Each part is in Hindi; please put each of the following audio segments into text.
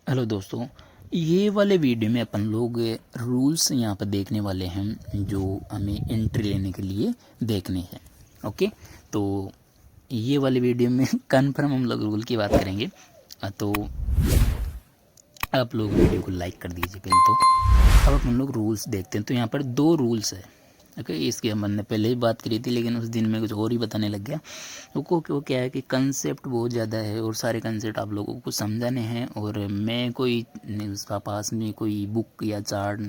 हेलो दोस्तों, ये वाले वीडियो में अपन लोग रूल्स यहाँ पर देखने वाले हैं जो हमें एंट्री लेने के लिए देखने हैं। ओके, तो ये वाले वीडियो में कन्फर्म हम लोग रूल की बात करेंगे। तो आप लोग वीडियो को लाइक कर दीजिए पहले तो। अब अपन लोग रूल्स देखते हैं। तो यहाँ पर 2 रूल्स है। ओके, इसकी हमने पहले ही बात करी थी लेकिन उस दिन में कुछ और ही बताने लग गया। वो क्या है कि कंसेप्ट बहुत ज़्यादा है और सारे कंसेप्ट आप लोगों को समझाने हैं। और मैं कोई उसका पास में कोई बुक या चार्ट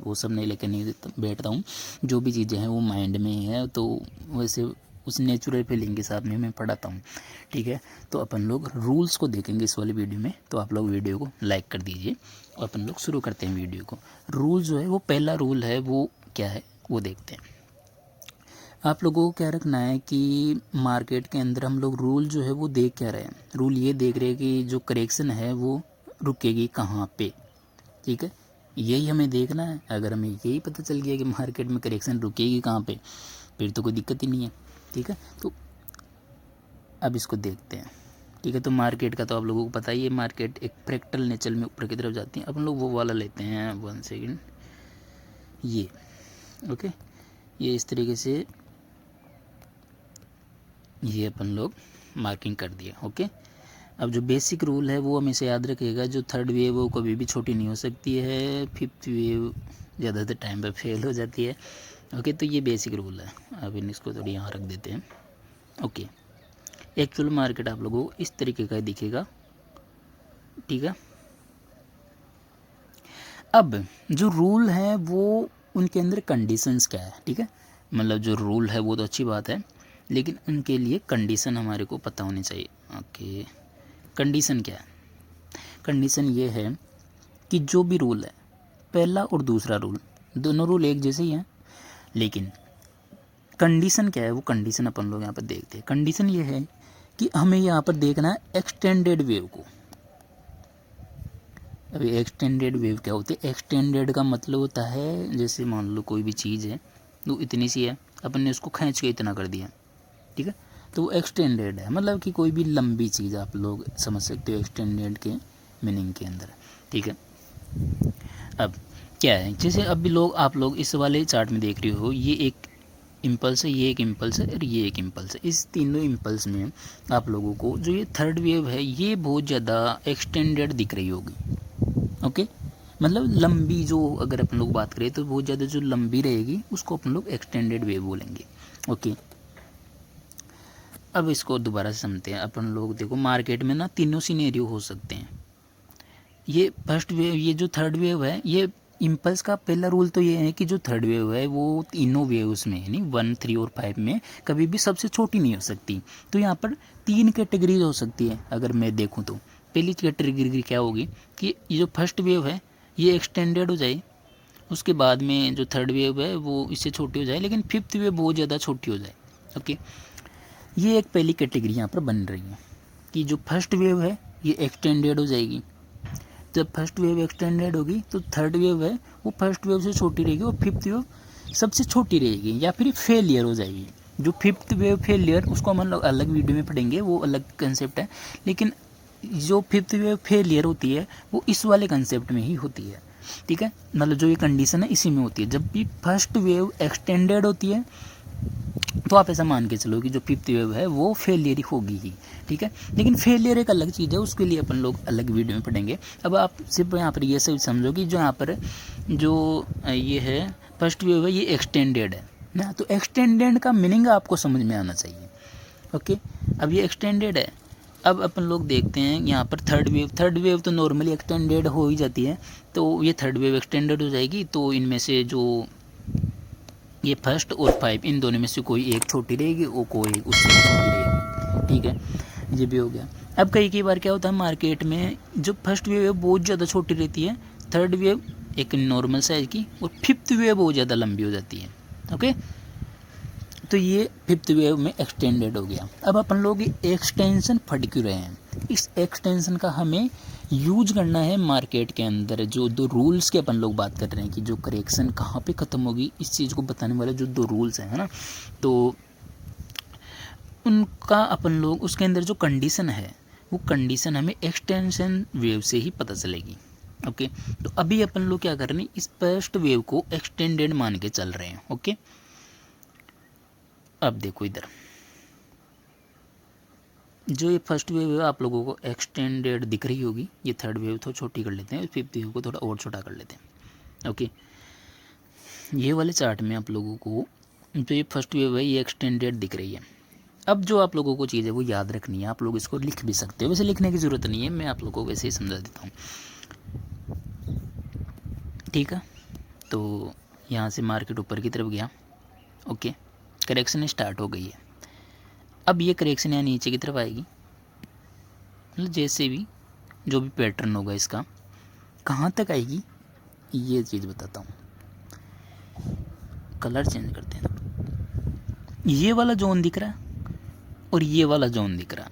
वो सब नहीं लेकर नहीं बैठता हूँ। जो भी चीज़ें हैं वो माइंड में ही है, तो वैसे उस नेचुरल फीलिंग के साथ में मैं पढ़ाता हूँ। ठीक है, तो अपन लोग रूल्स को देखेंगे इस वाली वीडियो में। तो आप लोग वीडियो को लाइक कर दीजिए और अपन लोग शुरू करते हैं वीडियो को। रूल जो है वो पहला रूल है वो क्या है वो देखते हैं। आप लोगों को क्या रखना है कि मार्केट के अंदर हम लोग रूल जो है वो देख क्या रहे हैं। रूल ये देख रहे हैं कि जो करेक्शन है वो रुकेगी कहाँ पे। ठीक है, यही हमें देखना है। अगर हमें यही पता चल गया कि मार्केट में करेक्शन रुकेगी कहाँ पे, फिर तो कोई दिक्कत ही नहीं है। ठीक है, तो अब इसको देखते हैं। ठीक है, तो मार्केट का तो आप लोगों को पता ही है, मार्केट एक फ्रैक्टल नेचर में ऊपर की तरफ जाती है। अपन लोग वो वाला लेते हैं, 1 सेकेंड। ये ओके, ये इस तरीके से ये अपन लोग मार्किंग कर दिया। ओके, अब जो बेसिक रूल है वो हमेशा याद रखिएगा। जो थर्ड वेव वो कभी भी छोटी नहीं हो सकती है, फिफ्थ वेव ज़्यादातर टाइम पर फेल हो जाती है। ओके, तो ये बेसिक रूल है। अब इसको थोड़ी यहाँ रख देते हैं। ओके, एक्चुअल मार्केट आप लोगों को इस तरीके का दिखेगा। ठीक है, अब जो रूल है वो उनके अंदर कंडीशंस क्या है। ठीक है, मतलब जो रूल है वो तो अच्छी बात है लेकिन उनके लिए कंडीशन हमारे को पता होनी चाहिए। ओके, कंडीशन क्या है? कंडीशन ये है कि जो भी रूल है, पहला और दूसरा रूल, दोनों रूल एक जैसे ही हैं, लेकिन कंडीशन क्या है वो कंडीशन अपन लोग यहाँ पर देखते हैं। कंडीशन ये है कि हमें यहाँ पर देखना है एक्सटेंडेड वेव को। अभी एक्सटेंडेड वेव क्या होती है? एक्सटेंडेड का मतलब होता है जैसे मान लो कोई भी चीज़ है तो इतनी सी है, अपन ने उसको खींच के इतना कर दिया। ठीक है, तो वो एक्सटेंडेड है, मतलब कि कोई भी लंबी चीज़ आप लोग समझ सकते हो एक्सटेंडेड के मीनिंग के अंदर। ठीक है, अब क्या है, जैसे अब भी आप लोग इस वाले चार्ट में देख रहे हो, ये एक इम्पल्स है, ये एक इम्पल्स है और ये एक इम्पल्स है। इस तीनों इम्पल्स में आप लोगों को जो ये थर्ड वेव है ये बहुत ज़्यादा एक्सटेंडेड दिख रही होगी। ओके, मतलब लंबी, जो अगर अपन लोग बात करें तो बहुत ज़्यादा जो लंबी रहेगी उसको अपन लोग एक्सटेंडेड वेव बोलेंगे। ओके, अब इसको दोबारा से समझते हैं। अपन लोग देखो मार्केट में ना तीनों सिनेरियो हो सकते हैं। ये फर्स्ट वेव, ये जो थर्ड वेव है, ये इम्पल्स का पहला रूल तो ये है कि जो थर्ड वेव है वो तीनों वेव्स में यानी 1, 3 और 5 में कभी भी सबसे छोटी नहीं हो सकती। तो यहाँ पर 3 कैटेगरीज हो सकती है अगर मैं देखूँ तो। पहली कैटेगरी क्या होगी कि ये जो फर्स्ट वेव है ये एक्सटेंडेड हो जाए, उसके बाद में जो थर्ड वेव है वो इससे छोटी हो जाए, लेकिन फिफ्थ वेव बहुत ज़्यादा छोटी हो जाए। ओके, ये एक पहली कैटेगरी यहाँ पर बन रही है कि जो फर्स्ट वेव है ये एक्सटेंडेड हो जाएगी। जब फर्स्ट वेव एक्सटेंडेड होगी तो थर्ड वेव है वो फर्स्ट वेव से छोटी रहेगी और फिफ्थ वेव सबसे छोटी रहेगी या फिर फेलियर हो जाएगी। जो फिफ्थ वेव फेलियर उसको हम लोग अलग वीडियो में पढ़ेंगे, वो अलग कंसेप्ट है। लेकिन जो फिफ्थ वेव फेलियर होती है वो इस वाले कंसेप्ट में ही होती है। ठीक है, मतलब जो ये कंडीशन है इसी में होती है। जब भी फर्स्ट वेव एक्सटेंडेड होती है तो आप ऐसा मान के चलो कि जो फिफ्थ वेव है वो फेलियर होगी ही। ठीक है, लेकिन फेलियर एक अलग चीज़ है, उसके लिए अपन लोग अलग वीडियो में पढ़ेंगे। अब आप सिर्फ यहाँ पर ये सब समझो कि जो यहाँ पर जो ये है फर्स्ट वेव है ये एक्सटेंडेड है ना, तो एक्सटेंडेड का मीनिंग आपको समझ में आना चाहिए। ओके, अब ये एक्सटेंडेड है। अब अपन लोग देखते हैं यहाँ पर थर्ड वेव तो नॉर्मली एक्सटेंडेड हो ही जाती है, तो ये थर्ड वेव एक्सटेंडेड हो जाएगी। तो इनमें से जो ये फर्स्ट और 5 इन दोनों में से कोई एक छोटी रहेगी और कोई एक उससे छोटी रहेगी। ठीक है, ये भी हो गया। अब कई बार क्या होता है मार्केट में जो फर्स्ट वेव है बहुत ज़्यादा छोटी रहती है, थर्ड वेव एक नॉर्मल साइज की और फिफ्थ वेव बहुत ज़्यादा लंबी हो जाती है। ओके, तो ये फिफ्थ वेव में एक्सटेंडेड हो गया। अब अपन लोग एक्सटेंशन फट क्यों रहे हैं, इस एक्सटेंशन का हमें यूज करना है मार्केट के अंदर। जो 2 रूल्स के अपन लोग बात कर रहे हैं कि जो करेक्शन कहाँ पे ख़त्म होगी, इस चीज़ को बताने वाले जो 2 रूल्स हैं, है ना, तो उनका अपन लोग उसके अंदर जो कंडीशन है वो कंडीशन हमें एक्सटेंशन वेव से ही पता चलेगी। ओके, तो अभी अपन लोग क्या कर रहे हैं, इस फर्स्ट वेव को एक्सटेंडेड मान के चल रहे हैं। ओके, अब देखो इधर जो ये फर्स्ट वेव है आप लोगों को एक्सटेंडेड दिख रही होगी, ये थर्ड वेव थोड़ा छोटी कर लेते हैं, फिफ्थ वेव को थोड़ा और छोटा कर लेते हैं। ओके, ये वाले चार्ट में आप लोगों को जो ये फर्स्ट वेव है ये एक्सटेंडेड दिख रही है। अब जो आप लोगों को चीज़ है वो याद रखनी है, आप लोग इसको लिख भी सकते हो, वैसे लिखने की ज़रूरत नहीं है, मैं आप लोगों को वैसे ही समझा देता हूँ। ठीक है, तो यहाँ से मार्केट ऊपर की तरफ गया। ओके, करेक्शन स्टार्ट हो गई है। अब ये करेक्शन यहाँ नीचे की तरफ आएगी, मतलब जैसे भी जो भी पैटर्न होगा इसका कहाँ तक आएगी ये चीज़ बताता हूँ। कलर चेंज करते हैं, ये वाला जोन दिख रहा है और ये वाला जोन दिख रहा है,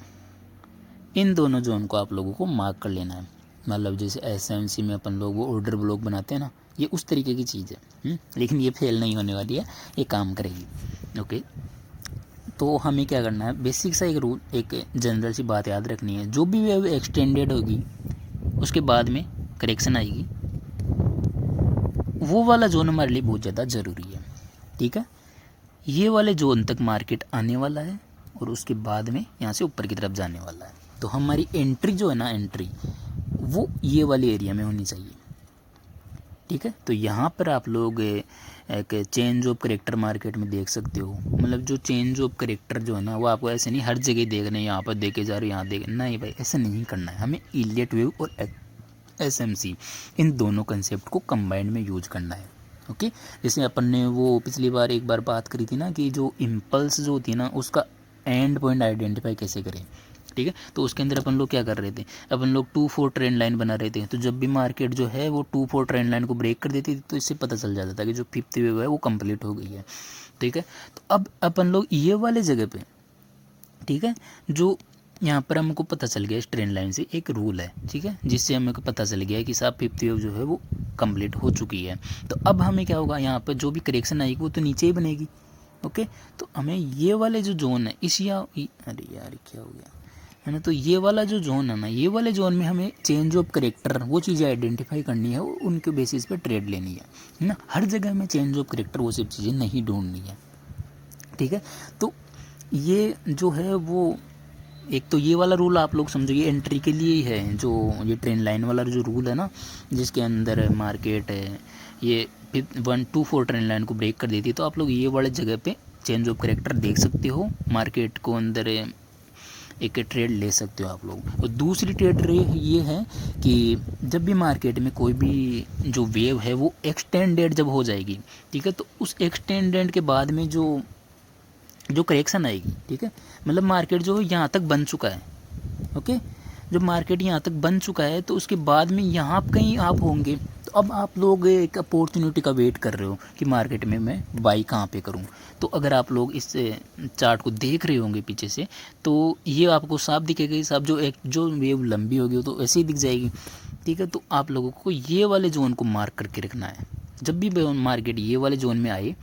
इन दोनों जोन को आप लोगों को मार्क कर लेना है। मतलब जैसे एसएमसी में अपन लोग वो ऑर्डर ब्लॉक बनाते हैं ना, ये उस तरीके की चीज़ है। लेकिन ये फेल नहीं होने वाली है, ये काम करेगी। ओके, तो हमें क्या करना है, बेसिक सा एक रूल, एक जनरल सी बात याद रखनी है, जो भी वेव एक्सटेंडेड होगी उसके बाद में करेक्शन आएगी, वो वाला जोन हमारे लिए बहुत ज़्यादा ज़रूरी है। ठीक है, ये वाले जोन तक मार्केट आने वाला है और उसके बाद में यहाँ से ऊपर की तरफ जाने वाला है। तो हमारी एंट्री जो है ना, एंट्री वो ये वाले एरिया में होनी चाहिए। ठीक है, तो यहाँ पर आप लोग एक चेंज ऑफ करेक्टर मार्केट में देख सकते हो। मतलब जो चेंज ऑफ करेक्टर जो है ना, वो आपको ऐसे नहीं हर जगह देख रहे हैं, यहाँ पर देखे जा रहे हो, यहाँ देख, नहीं भाई ऐसा नहीं करना है। हमें इलियट वेव और एसएमसी इन दोनों कंसेप्ट को कंबाइंड में यूज करना है। ओके, जैसे अपन ने वो पिछली बार एक बार बात करी थी ना कि जो इम्पल्स जो होती है ना उसका एंड पॉइंट आइडेंटिफाई कैसे करें। ठीक है, तो उसके अंदर अपन लोग क्या कर रहे थे, अपन लोग 2-4 ट्रेंड लाइन बना रहे थे। तो जब भी मार्केट जो है वो 2-4 ट्रेंड लाइन को ब्रेक कर देती थी तो इससे पता चल जाता था कि जो फिफ्थ वेव है वो कंप्लीट हो गई है। ठीक है, तो अब अपन लोग ये वाले जगह पे, ठीक है, जो यहाँ पर हमको पता चल गया इस ट्रेंड लाइन से एक रूल है, ठीक है, जिससे हमें पता चल गया कि साहब फिफ्थ वेव जो है वो कंप्लीट हो चुकी है। तो अब हमें क्या होगा, यहाँ पर जो भी करेक्शन आएगी वो तो नीचे ही बनेगी। ओके, तो हमें ये वाले जो जोन है इस अरे यार क्या हो गया है ना, तो ये वाला जो जोन है ना, ये वाले जोन में हमें चेंज ऑफ करेक्टर वो चीज़ें आइडेंटिफाई करनी है, उनके बेसिस पे ट्रेड लेनी है ना। हर जगह में चेंज ऑफ करेक्टर वो सब चीज़ें नहीं ढूंढनी है। ठीक है, तो ये जो है वो एक तो ये वाला रूल आप लोग समझो, ये एंट्री के लिए ही है, जो ये ट्रेंड लाइन वाला जो रूल है ना, जिसके अंदर मार्केट है ये 1-2-4 ट्रेंड लाइन को ब्रेक कर देती है। तो आप लोग ये वाले जगह पे चेंज ऑफ करेक्टर देख सकते हो, मार्केट को अंदर एक ट्रेड ले सकते हो आप लोग। और दूसरी ट्रेड ये है कि जब भी मार्केट में कोई भी जो वेव है वो एक्सटेंडेड जब हो जाएगी, ठीक है, तो उस एक्सटेंडेड के बाद में जो करेक्शन आएगी, ठीक है, मतलब मार्केट जो यहाँ तक बन चुका है। ओके, जब मार्केट यहाँ तक बन चुका है तो उसके बाद में यहाँ कहीं आप होंगे, तो अब आप लोग एक अपॉर्चुनिटी का वेट कर रहे हो कि मार्केट में मैं बाई कहाँ पे करूँ। तो अगर आप लोग इस चार्ट को देख रहे होंगे पीछे से, तो ये आपको साफ दिखेगा कि साफ जो वेव लंबी होगी वो तो ऐसे ही दिख जाएगी। ठीक है, तो आप लोगों को ये वाले जोन को मार्क करके रखना है जब भी मार्केट ये वाले जोन में आए।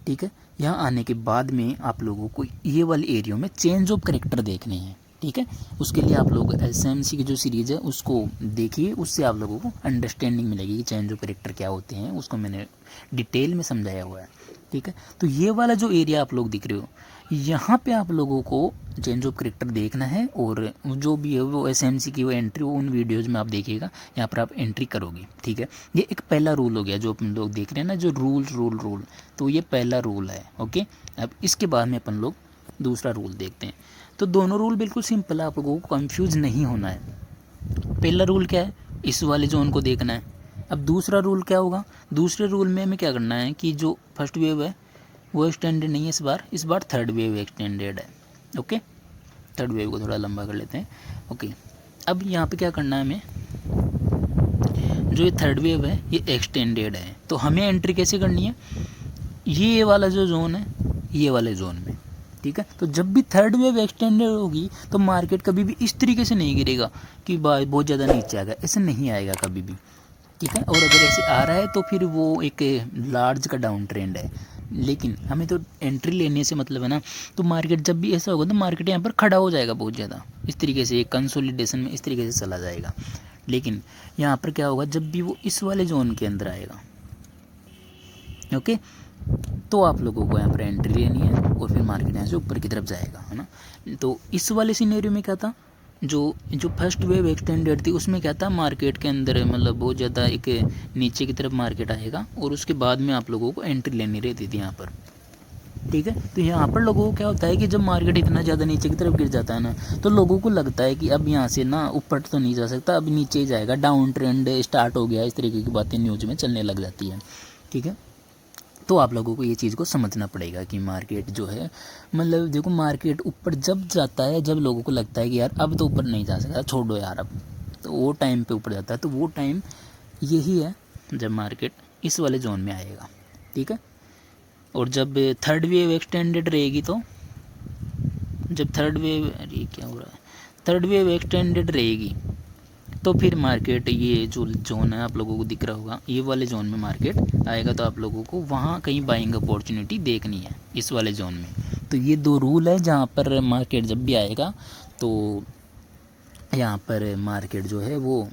ठीक है, यहाँ आने के बाद में आप लोगों को ये वाले एरिया में चेंज ऑफ करेक्टर देखने हैं। ठीक है, उसके लिए आप लोग एसएमसी की जो सीरीज़ है उसको देखिए, उससे आप लोगों को अंडरस्टैंडिंग मिलेगी कि चेंज ऑफ करेक्टर क्या होते हैं, उसको मैंने डिटेल में समझाया हुआ है। ठीक है, तो ये वाला जो एरिया आप लोग दिख रहे हो, यहाँ पे आप लोगों को चेंज ऑफ करेक्टर देखना है, और जो भी है वो एसएमसी की वो एंट्री उन वीडियोज़ में आप देखिएगा, यहाँ पर आप एंट्री करोगे। ठीक है, ये एक पहला रूल हो गया जो अपन लोग देख रहे हैं ना, जो रूल, तो ये पहला रूल है। ओके, अब इसके बाद में अपन लोग दूसरा रूल देखते हैं। तो दोनों रूल बिल्कुल सिंपल है, आप लोगों को कंफ्यूज नहीं होना है। पहला रूल क्या है, इस वाले जोन को देखना है। अब दूसरा रूल क्या होगा, दूसरे रूल में हमें क्या करना है कि जो फर्स्ट वेव है वो एक्सटेंडेड नहीं है, इस बार थर्ड वेव एक्सटेंडेड है। ओके, थर्ड वेव को थोड़ा लंबा कर लेते हैं। ओके, अब यहाँ पे क्या करना है हमें, जो ये थर्ड वेव है ये एक्सटेंडेड है, तो हमें एंट्री कैसे करनी है, ये वाला जो जोन है ये वाले जोन में। ठीक है, तो जब भी थर्ड वेव एक्सटेंडेड होगी तो मार्केट कभी भी इस तरीके से नहीं गिरेगा कि बहुत ज़्यादा नीचे आएगा, ऐसे नहीं आएगा कभी भी। ठीक है, और अगर ऐसे आ रहा है तो फिर वो एक लार्ज का डाउन ट्रेंड है, लेकिन हमें तो एंट्री लेने से मतलब है ना। तो मार्केट जब भी ऐसा होगा तो मार्केट यहाँ पर खड़ा हो जाएगा बहुत ज़्यादा, इस तरीके से कंसोलिडेशन में इस तरीके से चला जाएगा। लेकिन यहाँ पर क्या होगा, जब भी वो इस वाले जोन के अंदर आएगा, ओके, तो आप लोगों को यहाँ पर एंट्री लेनी है और फिर मार्केट यहाँ से ऊपर की तरफ जाएगा, है ना। तो इस वाले सिनेरियो में क्या था, जो फर्स्ट वेव एक्सटेंडेड थी उसमें क्या था, मार्केट के अंदर मतलब बहुत ज़्यादा एक नीचे की तरफ मार्केट आएगा और उसके बाद में आप लोगों को एंट्री लेनी रहती थी यहाँ पर, ठीक है। तो यहाँ पर लोगों को क्या होता है कि जब मार्केट इतना ज़्यादा नीचे की तरफ गिर जाता है ना, तो लोगों को लगता है कि अब यहाँ से ना ऊपर तो नहीं जा सकता, अब नीचे ही जाएगा, डाउन ट्रेंड स्टार्ट हो गया, इस तरीके की बातें न्यूज़ में चलने लग जाती है, ठीक है। तो आप लोगों को ये चीज़ को समझना पड़ेगा कि मार्केट जो है, मतलब देखो मार्केट ऊपर जब जाता है, जब लोगों को लगता है कि यार अब तो ऊपर नहीं जा सकता, छोड़ो यार अब, तो वो टाइम पे ऊपर जाता है। तो वो टाइम यही है जब मार्केट इस वाले जोन में आएगा, ठीक है। और जब थर्ड वेव एक्सटेंडेड रहेगी, तो जब थर्ड वेव, अरे क्या हो रहा है, थर्ड वेव एक्सटेंडेड रहेगी तो फिर मार्केट, ये जो जोन है आप लोगों को दिख रहा होगा, ये वाले जोन में मार्केट आएगा, तो आप लोगों को वहाँ कहीं बाइंग अपॉर्चुनिटी देखनी है इस वाले जोन में। तो ये दो रूल है, जहाँ पर मार्केट जब भी आएगा तो यहाँ पर मार्केट जो है वो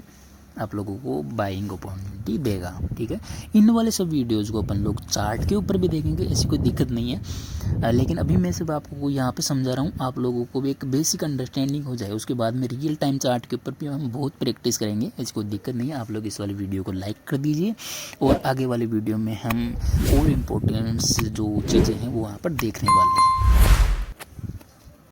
आप लोगों को बाइंग अपॉर्चुनिटी देगा, ठीक है। इन वाले सब वीडियोस को अपन लोग चार्ट के ऊपर भी देखेंगे, ऐसी कोई दिक्कत नहीं है। लेकिन अभी मैं सिर्फ आपको यहाँ पे समझा रहा हूँ, आप लोगों को भी एक बेसिक अंडरस्टैंडिंग हो जाए, उसके बाद में रियल टाइम चार्ट के ऊपर भी हम बहुत प्रैक्टिस करेंगे, ऐसी कोई दिक्कत नहीं है। आप लोग इस वाले वीडियो को लाइक कर दीजिए और आगे वाले वीडियो में हम और इम्पोर्टेंट्स जो चीज़ें हैं वो वहाँ पर देखने वाले हैं।